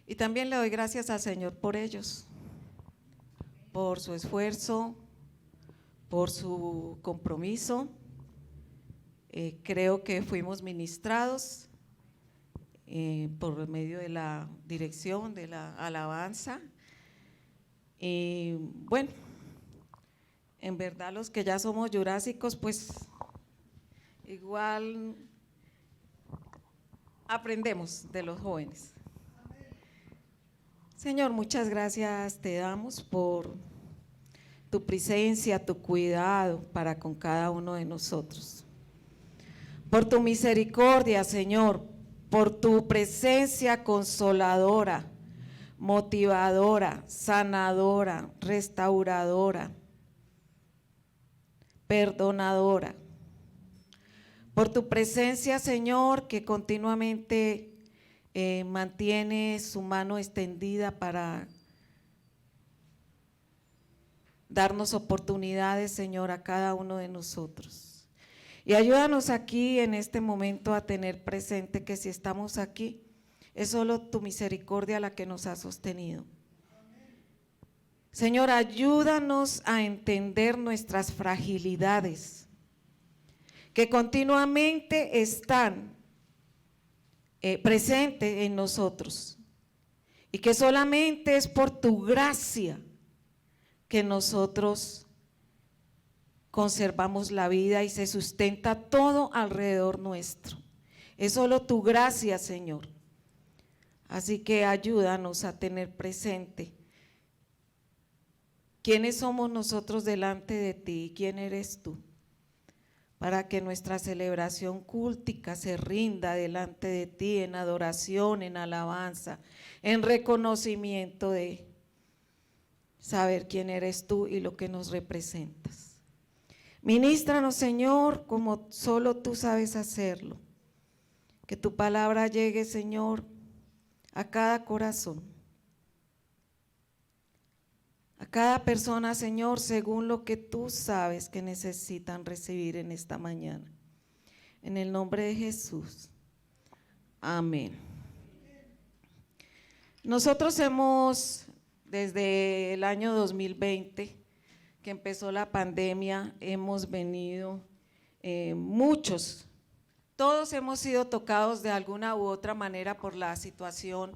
Y también le doy gracias al Señor por ellos, por su esfuerzo, por su compromiso. Creo que fuimos ministrados por medio de la dirección, de la alabanza. Y bueno, en verdad los que ya somos jurásicos, pues igual aprendemos de los jóvenes. Señor, muchas gracias te damos por tu presencia, tu cuidado para con cada uno de nosotros. Por tu misericordia, Señor, por tu presencia consoladora, motivadora, sanadora, restauradora, perdonadora. Por tu presencia, Señor, que continuamente mantiene su mano extendida para darnos oportunidades, Señor, a cada uno de nosotros. Y ayúdanos aquí en este momento a tener presente que si estamos aquí, es solo tu misericordia la que nos ha sostenido. Señor, ayúdanos a entender nuestras fragilidades, que continuamente están presentes en nosotros, y que solamente es por tu gracia que nosotros conservamos la vida y se sustenta todo alrededor nuestro. Es solo tu gracia, Señor. Así que ayúdanos a tener presente quiénes somos nosotros delante de ti y quién eres tú, para que nuestra celebración cúltica se rinda delante de ti en adoración, en alabanza, en reconocimiento de saber quién eres tú y lo que nos representas. Ministranos, Señor, como solo tú sabes hacerlo. Que tu palabra llegue, Señor, a cada corazón, a cada persona, Señor, según lo que tú sabes que necesitan recibir en esta mañana. En el nombre de Jesús. Amén. Nosotros hemos, desde el año 2020, que empezó la pandemia, hemos venido todos hemos sido tocados de alguna u otra manera por la situación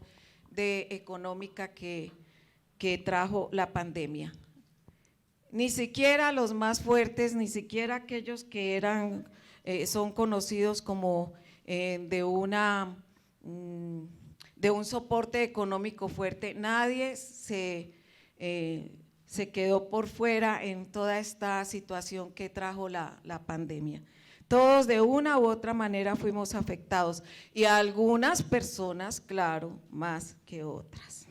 económica que trajo la pandemia. Ni siquiera los más fuertes, ni siquiera aquellos que son conocidos como de un soporte económico fuerte, nadie se quedó por fuera en toda esta situación que trajo la pandemia. Todos de una u otra manera fuimos afectados y algunas personas, claro, más que otras.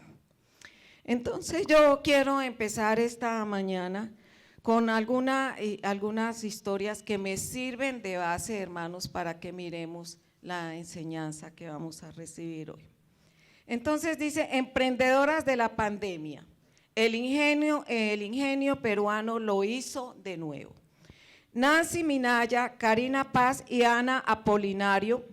Entonces yo quiero empezar esta mañana con algunas historias que me sirven de base, hermanos, para que miremos la enseñanza que vamos a recibir hoy. Entonces dice, emprendedoras de la pandemia, el ingenio peruano lo hizo de nuevo. Nancy Minaya, Karina Paz y Ana Apolinario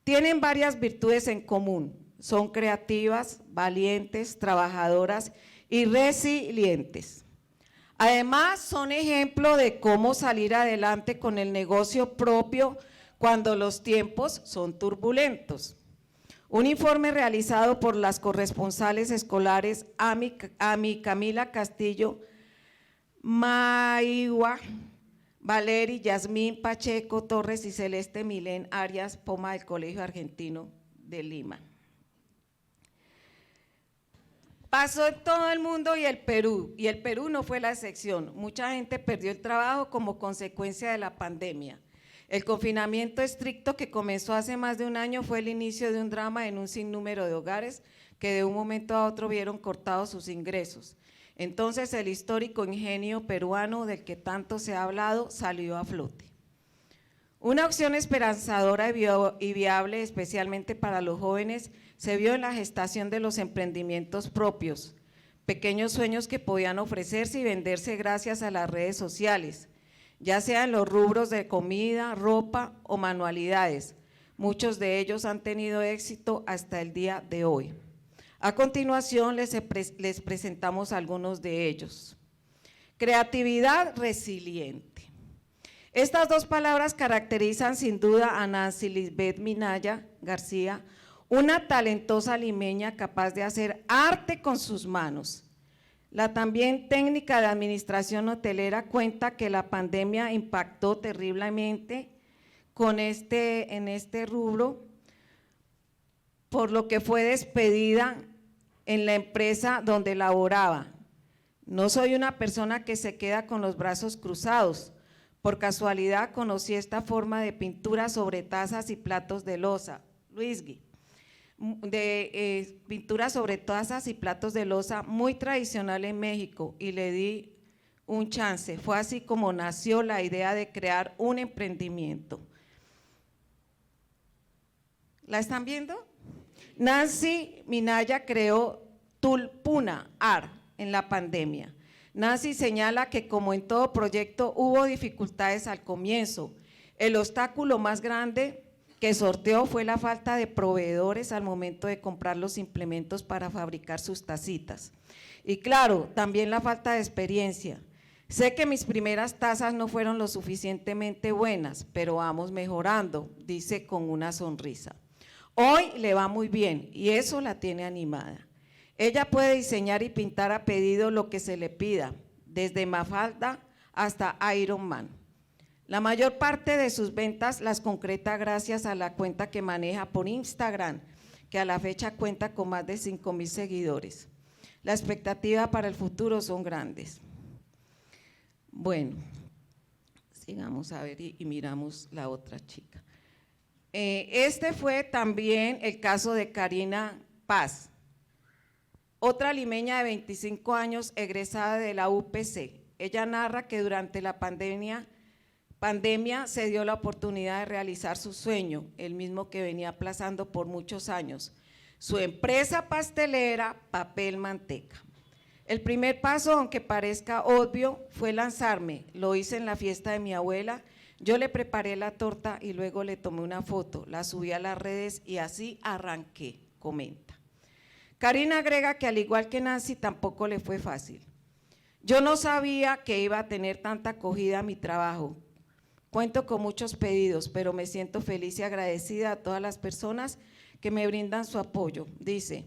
tienen varias virtudes en común. Son creativas, valientes, trabajadoras y resilientes. Además, son ejemplo de cómo salir adelante con el negocio propio cuando los tiempos son turbulentos. Un informe realizado por las corresponsales escolares Ami Camila Castillo, Maiwa Valeri, Yasmín Pacheco Torres y Celeste Milén Arias Poma del Colegio Argentino de Lima. Pasó en todo el mundo y el Perú no fue la excepción. Mucha gente perdió el trabajo como consecuencia de la pandemia. El confinamiento estricto que comenzó hace más de un año fue el inicio de un drama en un sinnúmero de hogares que de un momento a otro vieron cortados sus ingresos. Entonces el histórico ingenio peruano del que tanto se ha hablado salió a flote. Una opción esperanzadora y viable, especialmente para los jóvenes, se vio en la gestación de los emprendimientos propios, pequeños sueños que podían ofrecerse y venderse gracias a las redes sociales, ya sea en los rubros de comida, ropa o manualidades. Muchos de ellos han tenido éxito hasta el día de hoy. A continuación les presentamos algunos de ellos. Creatividad resiliente. Estas dos palabras caracterizan sin duda a Nancy Lisbeth Minaya García, una talentosa limeña capaz de hacer arte con sus manos. La también técnica de administración hotelera cuenta que la pandemia impactó terriblemente en este rubro, por lo que fue despedida en la empresa donde laboraba. No soy una persona que se queda con los brazos cruzados. Por casualidad conocí esta forma de pintura sobre tazas y platos de loza, Luisgui, pintura sobre tazas y platos de loza muy tradicional en México, y le di un chance. Fue así como nació la idea de crear un emprendimiento. ¿La están viendo? Nancy Minaya creó Tulpuna Art en la pandemia. Nancy señala que como en todo proyecto hubo dificultades al comienzo. El obstáculo más grande que sorteó fue la falta de proveedores al momento de comprar los implementos para fabricar sus tacitas. Y claro, también la falta de experiencia. Sé que mis primeras tazas no fueron lo suficientemente buenas, pero vamos mejorando, dice con una sonrisa. Hoy le va muy bien y eso la tiene animada. Ella puede diseñar y pintar a pedido lo que se le pida, desde Mafalda hasta Iron Man. La mayor parte de sus ventas las concreta gracias a la cuenta que maneja por Instagram, que a la fecha cuenta con más de 5,000 seguidores. La expectativa para el futuro son grandes. Bueno, sigamos a ver y miramos la otra chica. Este fue también el caso de Karina Paz, otra limeña de 25 años egresada de la UPC. Ella narra que durante la pandemia se dio la oportunidad de realizar su sueño, el mismo que venía aplazando por muchos años, su empresa pastelera Papel Manteca. El primer paso, aunque parezca obvio, fue lanzarme. Lo hice en la fiesta de mi abuela. Yo le preparé la torta y luego le tomé una foto, la subí a las redes y así arranqué, comenta. Karina agrega que al igual que Nancy tampoco le fue fácil. Yo no sabía que iba a tener tanta acogida a mi trabajo. Cuento con muchos pedidos, pero me siento feliz y agradecida a todas las personas que me brindan su apoyo. Dice,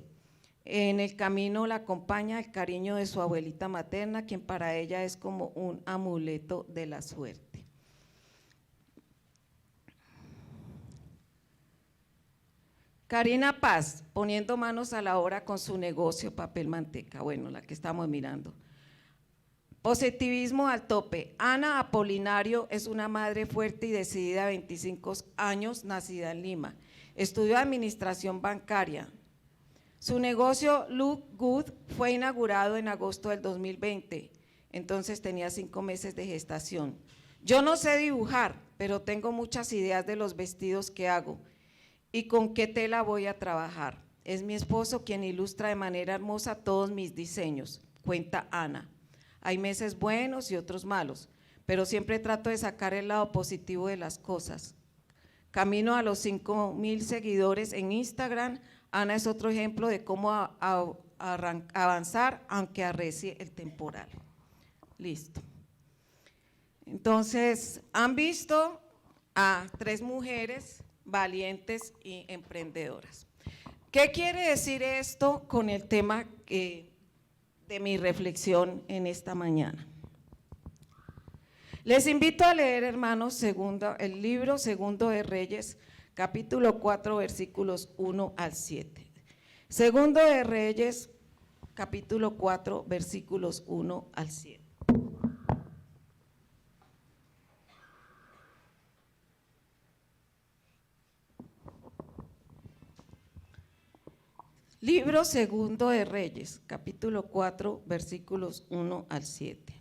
en el camino la acompaña el cariño de su abuelita materna, quien para ella es como un amuleto de la suerte. Karina Paz, poniendo manos a la obra con su negocio Papel Manteca, bueno, la que estamos mirando. Positivismo al tope. Ana Apolinario es una madre fuerte y decidida de 25 años, nacida en Lima. Estudió administración bancaria. Su negocio Look Good fue inaugurado en agosto del 2020, entonces tenía 5 meses de gestación. Yo no sé dibujar, pero tengo muchas ideas de los vestidos que hago y con qué tela voy a trabajar. Es mi esposo quien ilustra de manera hermosa todos mis diseños, cuenta Ana. Hay meses buenos y otros malos, pero siempre trato de sacar el lado positivo de las cosas. Camino a los 5,000 seguidores en Instagram. Ana es otro ejemplo de cómo avanzar aunque arrecie el temporal. Listo. Entonces, han visto a 3 mujeres valientes y emprendedoras. ¿Qué quiere decir esto con el tema de mi reflexión en esta mañana? Les invito a leer, hermanos, el libro Segundo de Reyes, capítulo 4, versículos 1 al 7. Segundo de Reyes, capítulo 4, versículos 1 al 7. Libro Segundo de Reyes, capítulo 4, versículos 1 al 7.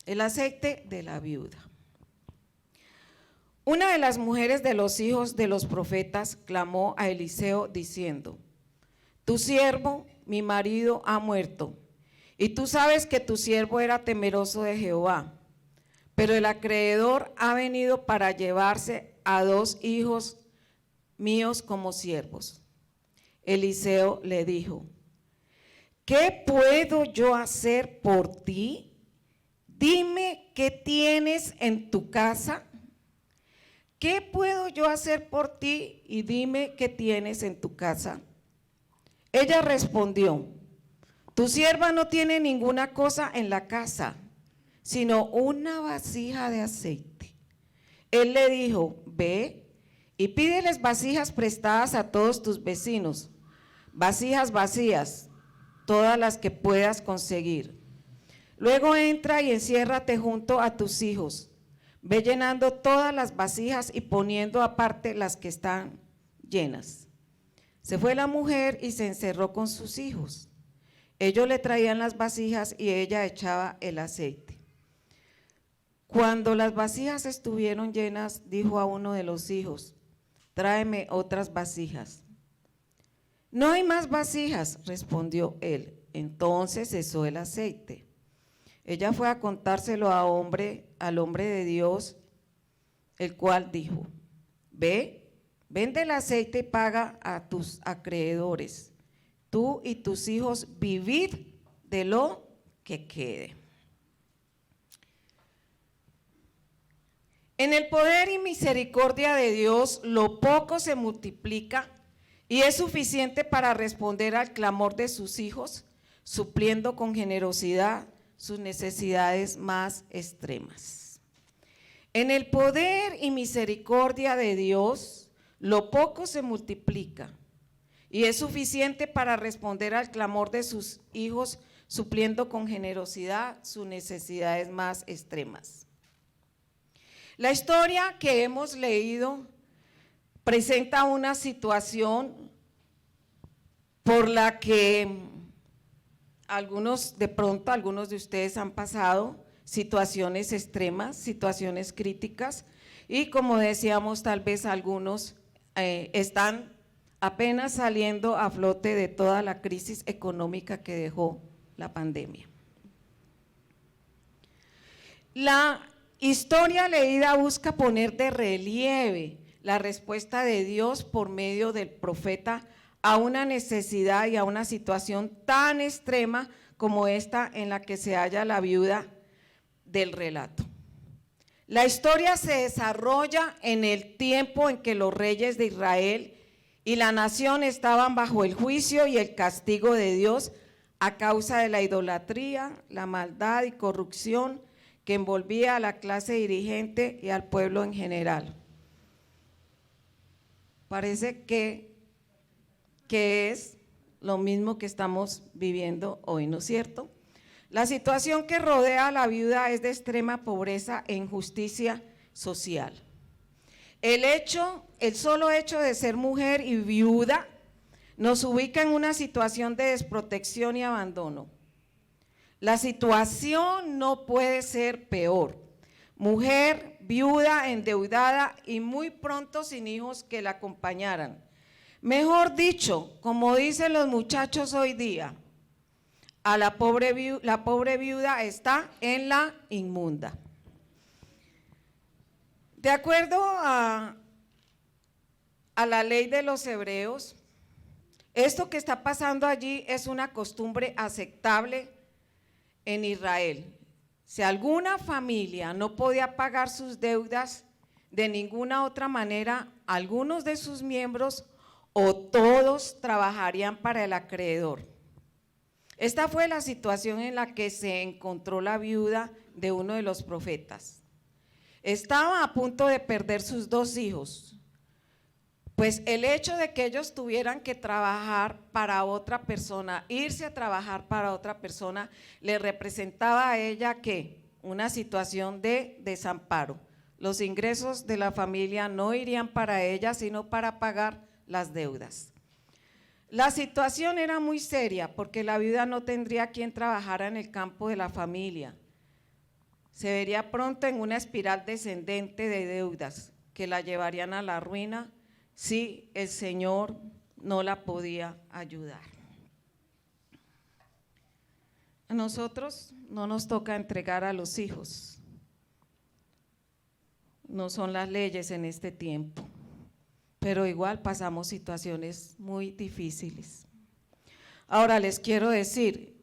El aceite de la viuda. Una de las mujeres de los hijos de los profetas clamó a Eliseo diciendo: tu siervo, mi marido, ha muerto, y tú sabes que tu siervo era temeroso de Jehová, pero el acreedor ha venido para llevarse a 2 hijos míos como siervos. Eliseo le dijo: ¿qué puedo yo hacer por ti? Dime qué tienes en tu casa. ¿Qué puedo yo hacer por ti? Y dime qué tienes en tu casa. Ella respondió, tu sierva no tiene ninguna cosa en la casa, sino una vasija de aceite. Él le dijo, ve y pídeles vasijas prestadas a todos tus vecinos, vasijas vacías, todas las que puedas conseguir. Luego entra y enciérrate junto a tus hijos. Ve llenando todas las vasijas y poniendo aparte las que están llenas. Se fue la mujer y se encerró con sus hijos. Ellos le traían las vasijas y ella echaba el aceite. Cuando las vasijas estuvieron llenas, dijo a uno de los hijos, tráeme otras vasijas. No hay más vasijas, respondió él. Entonces cesó el aceite. Ella fue a contárselo al hombre de Dios, el cual dijo, ve, vende el aceite y paga a tus acreedores. Tú y tus hijos vivid de lo que quede. En el poder y misericordia de Dios, lo poco se multiplica y es suficiente para responder al clamor de sus hijos, supliendo con generosidad sus necesidades más extremas. En el poder y misericordia de Dios, lo poco se multiplica y es suficiente para responder al clamor de sus hijos, supliendo con generosidad sus necesidades más extremas. La historia que hemos leído presenta una situación por la que algunos de ustedes han pasado situaciones extremas, situaciones críticas, y como decíamos, tal vez algunos están apenas saliendo a flote de toda la crisis económica que dejó la pandemia. La historia leída busca poner de relieve la respuesta de Dios por medio del profeta a una necesidad y a una situación tan extrema como esta en la que se halla la viuda del relato. La historia se desarrolla en el tiempo en que los reyes de Israel y la nación estaban bajo el juicio y el castigo de Dios a causa de la idolatría, la maldad y corrupción que envolvía a la clase dirigente y al pueblo en general. Parece que es lo mismo que estamos viviendo hoy, ¿no es cierto? La situación que rodea a la viuda es de extrema pobreza e injusticia social. El solo hecho de ser mujer y viuda nos ubica en una situación de desprotección y abandono. La situación no puede ser peor. Mujer, viuda, endeudada y muy pronto sin hijos que la acompañaran. Mejor dicho, como dicen los muchachos hoy día, la pobre viuda está en la inmunda. De acuerdo a la ley de los hebreos, esto que está pasando allí es una costumbre aceptable en Israel. Si alguna familia no podía pagar sus deudas de ninguna otra manera, algunos de sus miembros o todos trabajarían para el acreedor. Esta fue la situación en la que se encontró la viuda de uno de los profetas. Estaba a punto de perder sus 2 hijos, pues el hecho de que ellos tuvieran que trabajar para otra persona, irse a trabajar para otra persona, le representaba a ella ¿qué? Una situación de desamparo. Los ingresos de la familia no irían para ella, sino para pagar las deudas. La situación era muy seria porque la viuda no tendría quien trabajara en el campo de la familia. Se vería pronto en una espiral descendente de deudas que la llevarían a la ruina si el Señor no la podía ayudar. A nosotros no nos toca entregar a los hijos, no son las leyes en este tiempo, pero igual pasamos situaciones muy difíciles. Ahora les quiero decir,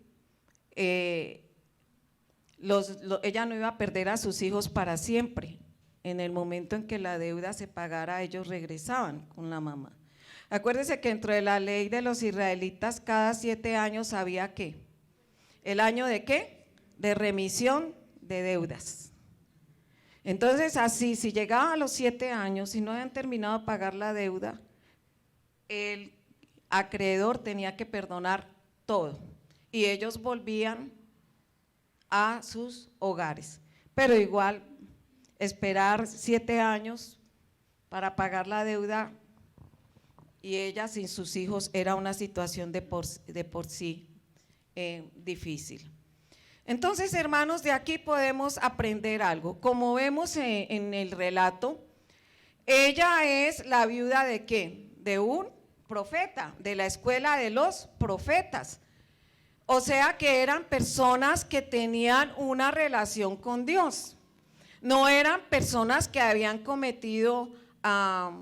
ella no iba a perder a sus hijos para siempre. En el momento en que la deuda se pagara, ellos regresaban con la mamá. Acuérdense que dentro de la ley de los israelitas, cada 7 años había ¿qué? ¿El año de qué? De remisión de deudas. Entonces así, si llegaban a los 7 años y no habían terminado de pagar la deuda, el acreedor tenía que perdonar todo y ellos volvían a sus hogares, pero igual esperar 7 años para pagar la deuda y ella sin sus hijos era una situación de por sí difícil. Entonces, hermanos, de aquí podemos aprender algo. Como vemos en el relato, ella es la viuda ¿de qué? De un profeta, de la escuela de los profetas. O sea que eran personas que tenían una relación con Dios. No eran personas que habían cometido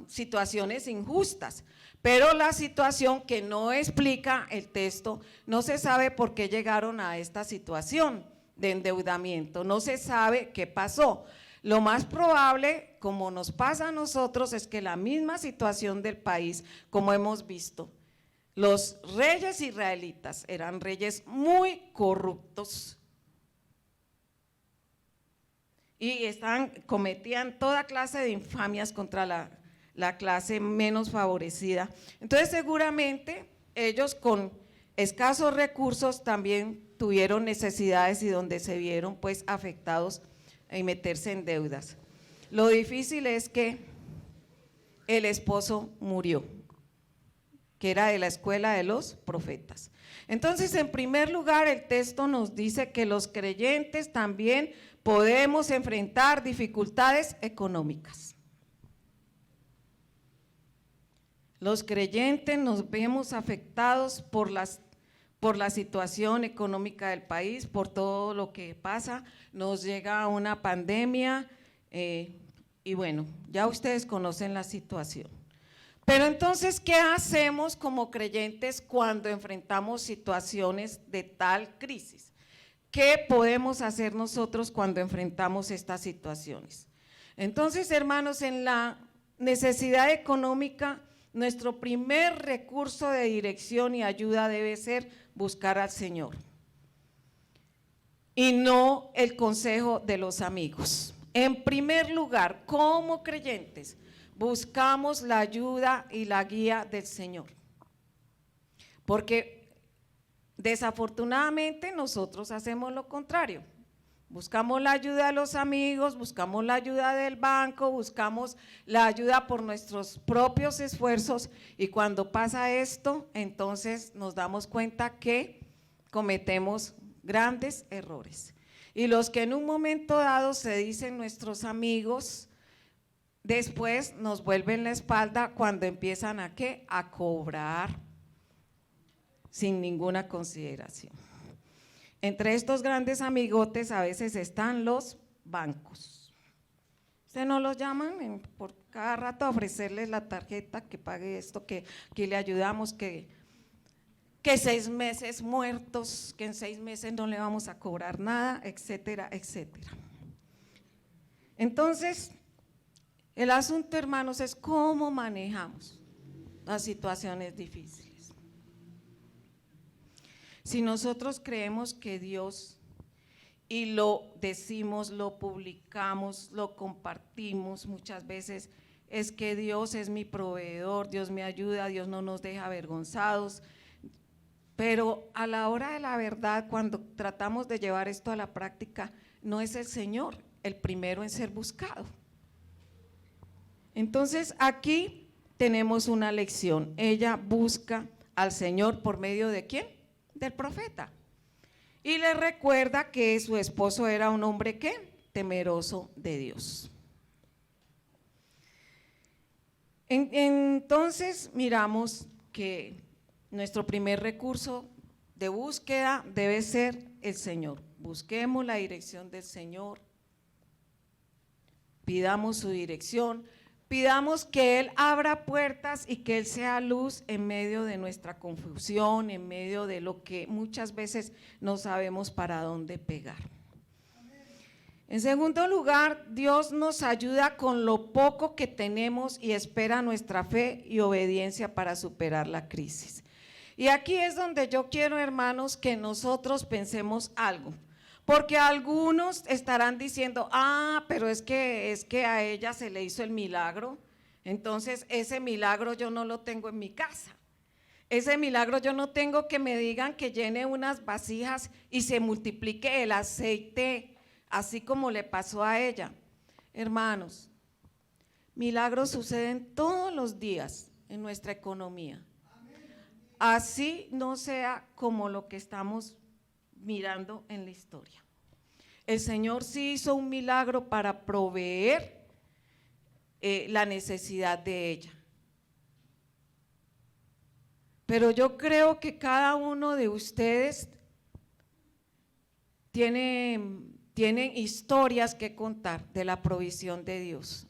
situaciones injustas, pero la situación que no explica el texto, no se sabe por qué llegaron a esta situación de endeudamiento, no se sabe qué pasó. Lo más probable, como nos pasa a nosotros, es que la misma situación del país, como hemos visto, los reyes israelitas eran reyes muy corruptos y cometían toda clase de infamias contra la clase menos favorecida. Entonces seguramente ellos con escasos recursos también tuvieron necesidades y donde se vieron pues afectados y meterse en deudas. Lo difícil es que el esposo murió, que era de la escuela de los profetas. Entonces, en primer lugar, el texto nos dice que los creyentes también podemos enfrentar dificultades económicas. Los creyentes nos vemos afectados por la situación económica del país, por todo lo que pasa, nos llega una pandemia y bueno, ya ustedes conocen la situación. Pero entonces, ¿qué hacemos como creyentes cuando enfrentamos situaciones de tal crisis? ¿Qué podemos hacer nosotros cuando enfrentamos estas situaciones? Entonces, hermanos, en la necesidad económica, nuestro primer recurso de dirección y ayuda debe ser buscar al Señor y no el consejo de los amigos. En primer lugar, como creyentes, buscamos la ayuda y la guía del Señor, porque desafortunadamente nosotros hacemos lo contrario. Buscamos la ayuda de los amigos, buscamos la ayuda del banco, buscamos la ayuda por nuestros propios esfuerzos y cuando pasa esto, entonces nos damos cuenta que cometemos grandes errores. Y los que en un momento dado se dicen nuestros amigos, después nos vuelven la espalda cuando empiezan ¿a qué? A cobrar sin ninguna consideración. Entre estos grandes amigotes a veces están los bancos. ¿Ustedes no los llaman por cada rato a ofrecerles la tarjeta, que pague esto, que le ayudamos, que 6 meses muertos, que en 6 meses no le vamos a cobrar nada, etcétera, etcétera? Entonces, el asunto, hermanos, es cómo manejamos las situaciones difíciles. Si nosotros creemos que Dios, y lo decimos, lo publicamos, lo compartimos muchas veces, es que Dios es mi proveedor, Dios me ayuda, Dios no nos deja avergonzados, pero a la hora de la verdad, cuando tratamos de llevar esto a la práctica, no es el Señor el primero en ser buscado. Entonces aquí tenemos una lección, ella busca al Señor por medio ¿de quién? Del profeta, y le recuerda que su esposo era un hombre ¿qué? Temeroso de Dios. Entonces miramos que nuestro primer recurso de búsqueda debe ser el Señor. Busquemos la dirección del Señor, pidamos su dirección, Pidamos que Él abra puertas y que Él sea luz en medio de nuestra confusión, en medio de lo que muchas veces no sabemos para dónde pegar. En segundo lugar, Dios nos ayuda con lo poco que tenemos y espera nuestra fe y obediencia para superar la crisis. Y aquí es donde yo quiero, hermanos, que nosotros pensemos algo. Porque algunos estarán diciendo, pero es que a ella se le hizo el milagro, entonces ese milagro yo no lo tengo en mi casa. Ese milagro yo no tengo que me digan que llene unas vasijas y se multiplique el aceite, así como le pasó a ella. Hermanos, milagros suceden todos los días en nuestra economía. Así no sea como lo que estamos mirando en la historia. El Señor sí hizo un milagro para proveer la necesidad de ella. Pero yo creo que cada uno de ustedes tienen historias que contar de la provisión de Dios.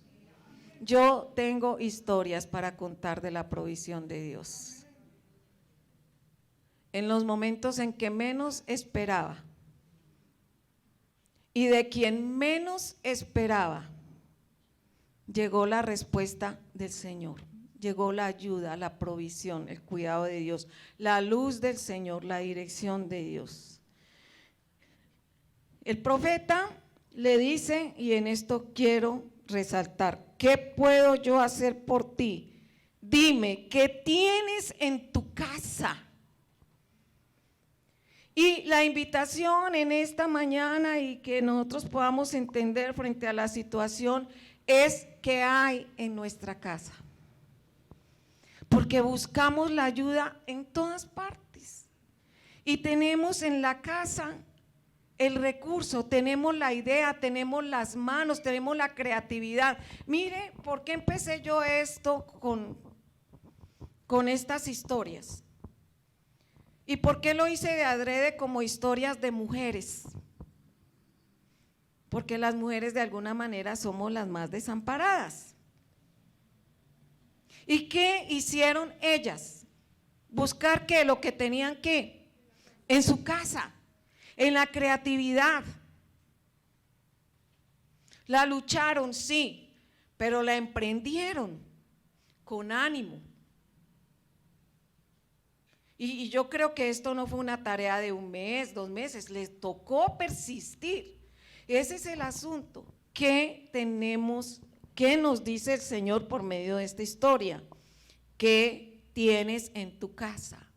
Yo tengo historias para contar de la provisión de Dios. En los momentos en que menos esperaba y de quien menos esperaba, llegó la respuesta del Señor, llegó la ayuda, la provisión, el cuidado de Dios, la luz del Señor, la dirección de Dios. El profeta le dice, y en esto quiero resaltar, ¿qué puedo yo hacer por ti? Dime, ¿qué tienes en tu casa? Y la invitación en esta mañana y que nosotros podamos entender frente a la situación es qué hay en nuestra casa. Porque buscamos la ayuda en todas partes y tenemos en la casa el recurso, tenemos la idea, tenemos las manos, tenemos la creatividad. Mire, ¿por qué empecé yo esto con estas historias? ¿Y por qué lo hice de adrede como historias de mujeres? Porque las mujeres de alguna manera somos las más desamparadas. ¿Y qué hicieron ellas? Buscar ¿qué? Lo que tenían ¿qué? En su casa, en la creatividad. La lucharon, sí, pero la emprendieron con ánimo. Y yo creo que esto no fue una tarea de un mes, 2 meses, les tocó persistir. Ese es el asunto. ¿Qué tenemos? ¿Qué nos dice el Señor por medio de esta historia? ¿Qué tienes en tu casa?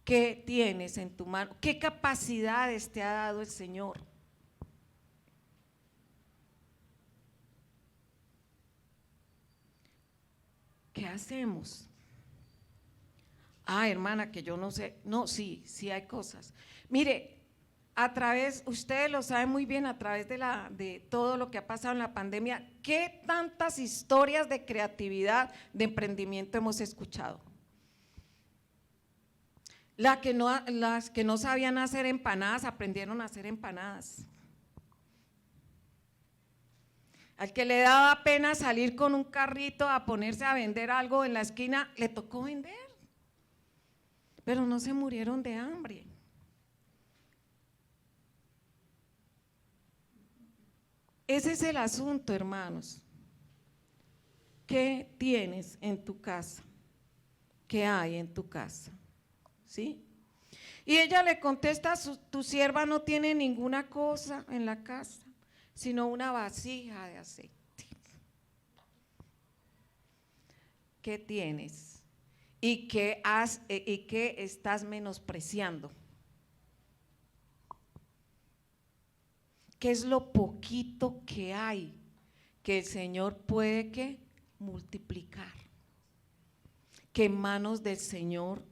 ¿Qué tienes en tu mano? ¿Qué capacidades te ha dado el Señor? ¿Qué hacemos? Hermana, que yo no sé. No, sí hay cosas. Mire, ustedes lo saben muy bien, a través de todo lo que ha pasado en la pandemia, ¿qué tantas historias de creatividad, de emprendimiento hemos escuchado? Las que no sabían hacer empanadas, aprendieron a hacer empanadas. Al que le daba pena salir con un carrito a ponerse a vender algo en la esquina, le tocó vender. Pero no se murieron de hambre. Ese es el asunto, hermanos. ¿Qué tienes en tu casa? ¿Qué hay en tu casa? ¿Sí? Y ella le contesta, tu sierva no tiene ninguna cosa en la casa, sino una vasija de aceite. ¿Qué tienes? ¿Y qué estás menospreciando? ¿Qué es lo poquito que hay que el Señor puede multiplicar? Que en manos del Señor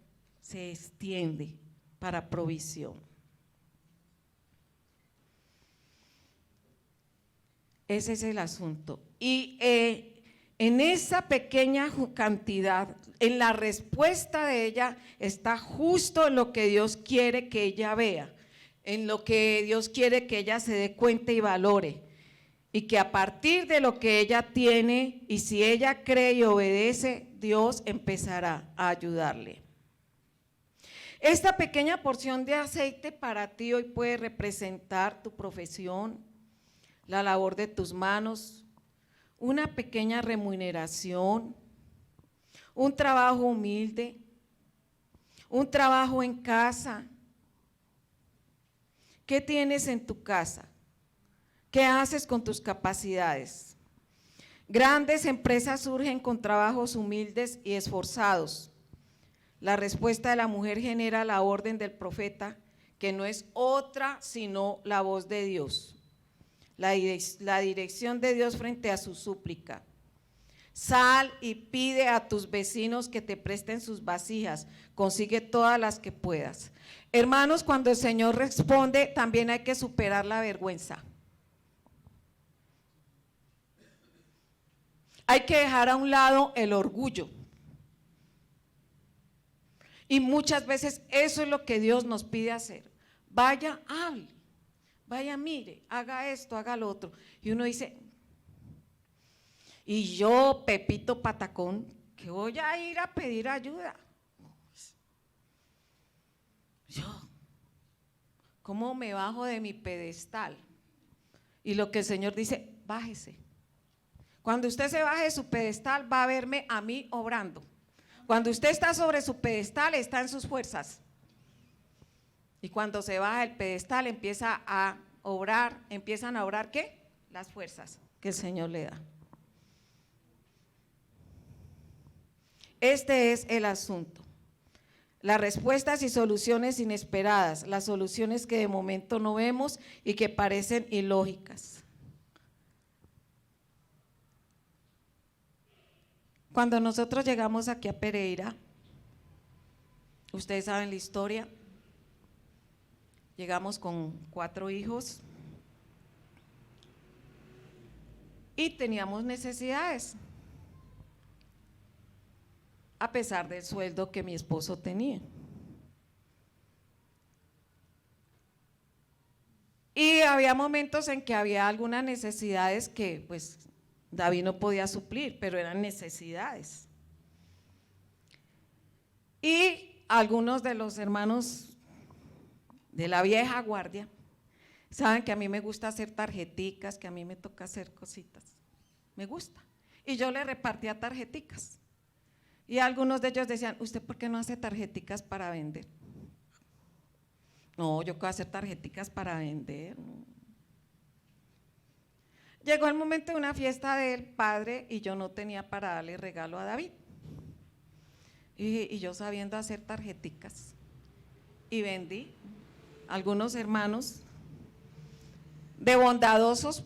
se extiende para provisión. Ese es el asunto. Y en esa pequeña cantidad, en la respuesta de ella está justo en lo que Dios quiere que ella vea, en lo que Dios quiere que ella se dé cuenta y valore. y que a partir de lo que ella tiene y si ella cree y obedece, Dios empezará a ayudarle. Esta pequeña porción de aceite para ti hoy puede representar tu profesión, la labor de tus manos, una pequeña remuneración, un trabajo humilde, un trabajo en casa. ¿Qué tienes en tu casa? ¿Qué haces con tus capacidades? Grandes empresas surgen con trabajos humildes y esforzados. La respuesta de la mujer genera la orden del profeta, que no es otra sino la voz de Dios, la dirección de Dios frente a su súplica. Sal y pide a tus vecinos que te presten sus vasijas, consigue todas las que puedas. Hermanos, cuando el Señor responde, también hay que superar la vergüenza. Hay que dejar a un lado el orgullo. Y muchas veces eso es lo que Dios nos pide hacer. Vaya, hable, vaya, mire, haga esto, haga lo otro. Y uno dice, y yo, Pepito Patacón, que voy a ir a pedir ayuda. Yo, ¿cómo me bajo de mi pedestal? Y lo que el Señor dice, bájese. Cuando usted se baje de su pedestal, va a verme a mí obrando. Cuando usted está sobre su pedestal, está en sus fuerzas. Y cuando se baja del pedestal, empiezan a obrar, ¿qué? Las fuerzas que el Señor le da. Este es el asunto. Las respuestas y soluciones inesperadas, las soluciones que de momento no vemos y que parecen ilógicas. Cuando nosotros llegamos aquí a Pereira, ustedes saben la historia, llegamos con 4 hijos y teníamos necesidades, a pesar del sueldo que mi esposo tenía. Y había momentos en que había algunas necesidades que pues David no podía suplir, pero eran necesidades. Y algunos de los hermanos de la vieja guardia saben que a mí me gusta hacer tarjeticas, que a mí me toca hacer cositas, me gusta. Y yo le repartía tarjeticas. Y algunos de ellos decían, ¿usted por qué no hace tarjeticas para vender? No, yo quiero hacer tarjeticas para vender. Llegó el momento de una fiesta del padre y yo no tenía para darle regalo a David. Y yo sabiendo hacer tarjeticas. Y vendí. Algunos hermanos de bondadosos,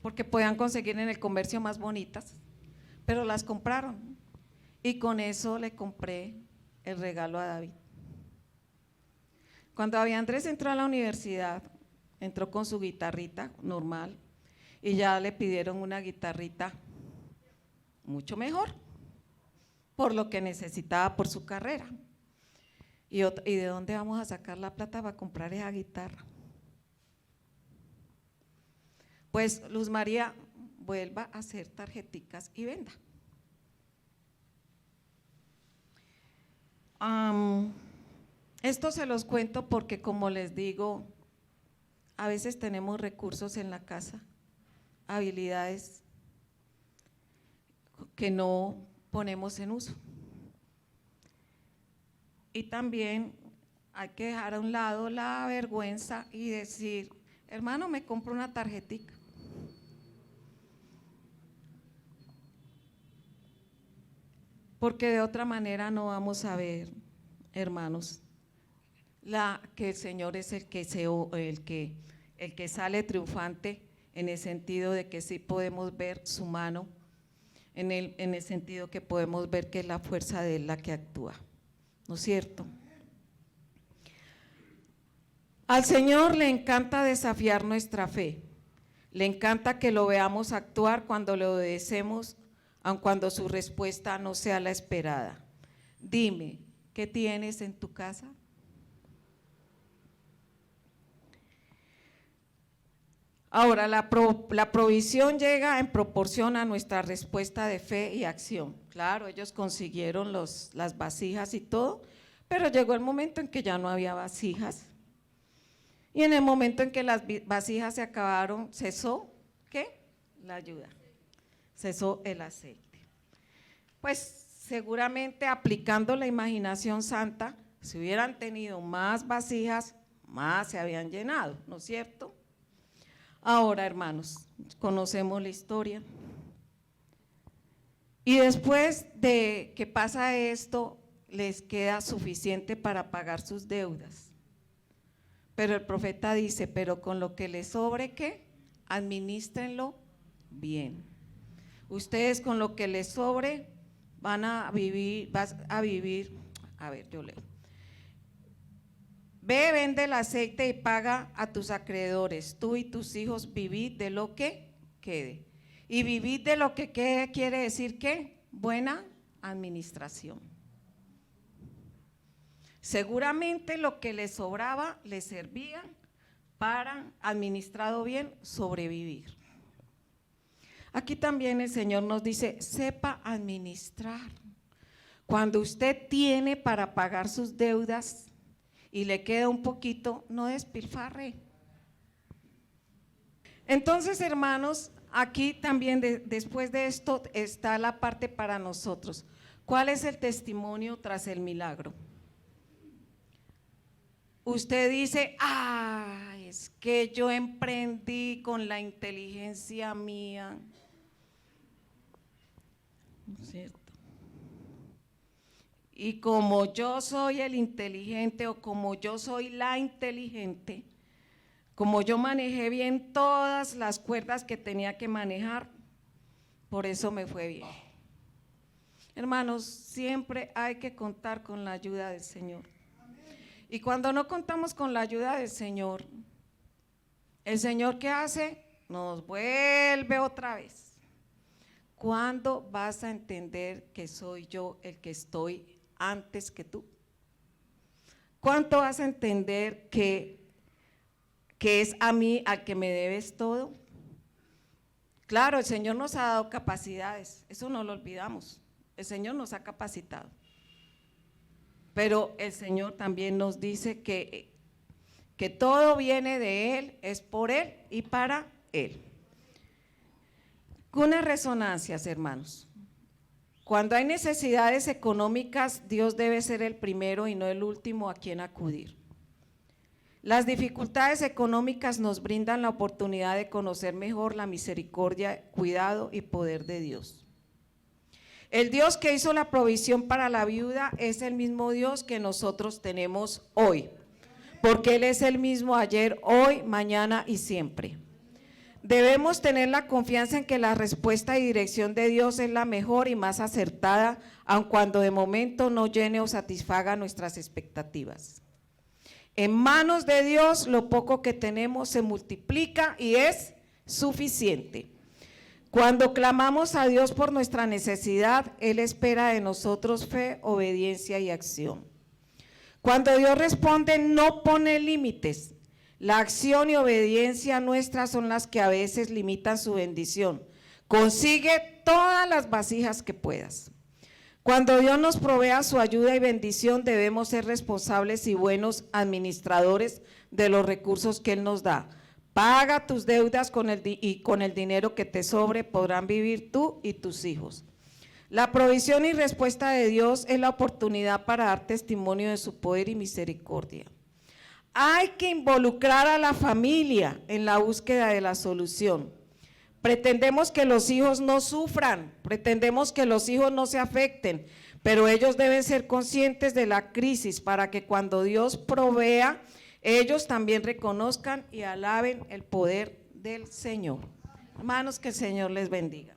porque podían conseguir en el comercio más bonitas, pero las compraron. Y con eso le compré el regalo a David. Cuando David Andrés entró a la universidad, entró con su guitarrita normal y ya le pidieron una guitarrita mucho mejor, por lo que necesitaba por su carrera. ¿Y de dónde vamos a sacar la plata para comprar esa guitarra? Pues Luz María, vuelva a hacer tarjeticas y venda. Esto se los cuento porque, como les digo, a veces tenemos recursos en la casa, habilidades que no ponemos en uso. Y también hay que dejar a un lado la vergüenza y decir, hermano, me compro una tarjetica. Porque de otra manera no vamos a ver, hermanos, que el Señor es el que sale triunfante, en el sentido de que sí podemos ver su mano, en el sentido que podemos ver que es la fuerza de Él la que actúa, ¿no es cierto? Al Señor le encanta desafiar nuestra fe, le encanta que lo veamos actuar cuando le obedecemos, aun cuando su respuesta no sea la esperada. Dime, ¿qué tienes en tu casa? Ahora, la provisión llega en proporción a nuestra respuesta de fe y acción. Claro, ellos consiguieron las vasijas y todo, pero llegó el momento en que ya no había vasijas. Y en el momento en que las vasijas se acabaron, cesó, ¿qué? La ayuda. Cesó el aceite. Pues seguramente aplicando la imaginación santa, si hubieran tenido más vasijas, más se habían llenado, ¿no es cierto? Ahora, hermanos, conocemos la historia. Y después de que pasa esto, les queda suficiente para pagar sus deudas. Pero el profeta dice, pero con lo que les sobre, ¿qué? Adminístrenlo bien. Ustedes con lo que les sobre van a vivir, a ver, yo leo. Ve, vende el aceite y paga a tus acreedores, tú y tus hijos vivid de lo que quede. Y vivid de lo que quede quiere decir ¿qué? Buena administración. Seguramente lo que les sobraba les servía para, administrado bien, sobrevivir. Aquí también el Señor nos dice, sepa administrar. Cuando usted tiene para pagar sus deudas y le queda un poquito, no despilfarre. Entonces, hermanos, aquí también después de esto está la parte para nosotros. ¿Cuál es el testimonio tras el milagro? Usted dice, es que yo emprendí con la inteligencia mía, ¿no es cierto? Y como yo soy el inteligente o como yo soy la inteligente, como yo manejé bien todas las cuerdas que tenía que manejar, por eso me fue bien. Hermanos, siempre hay que contar con la ayuda del Señor. Y cuando no contamos con la ayuda del Señor, ¿el Señor qué hace? Nos vuelve otra vez. ¿Cuándo vas a entender que soy yo el que estoy antes que tú? ¿Cuánto vas a entender que es a mí al que me debes todo? Claro, el Señor nos ha dado capacidades, eso no lo olvidamos, el Señor nos ha capacitado, pero el Señor también nos dice que todo viene de Él, es por Él y para Él. Unas resonancias, hermanos. Cuando hay necesidades económicas, Dios debe ser el primero y no el último a quien acudir. Las dificultades económicas nos brindan la oportunidad de conocer mejor la misericordia, cuidado y poder de Dios. El Dios que hizo la provisión para la viuda es el mismo Dios que nosotros tenemos hoy, porque Él es el mismo ayer, hoy, mañana y siempre. Debemos tener la confianza en que la respuesta y dirección de Dios es la mejor y más acertada, aun cuando de momento no llene o satisfaga nuestras expectativas. En manos de Dios lo poco que tenemos se multiplica y es suficiente. Cuando clamamos a Dios por nuestra necesidad, Él espera de nosotros fe, obediencia y acción. Cuando Dios responde, no pone límites. La acción y obediencia nuestras son las que a veces limitan su bendición. Consigue todas las vasijas que puedas. Cuando Dios nos provea su ayuda y bendición, debemos ser responsables y buenos administradores de los recursos que Él nos da. Paga tus deudas y con el dinero que te sobre podrán vivir tú y tus hijos. La provisión y respuesta de Dios es la oportunidad para dar testimonio de su poder y misericordia. Hay que involucrar a la familia en la búsqueda de la solución. Pretendemos que los hijos no sufran, pretendemos que los hijos no se afecten, pero ellos deben ser conscientes de la crisis para que cuando Dios provea, ellos también reconozcan y alaben el poder del Señor. Hermanos, que el Señor les bendiga.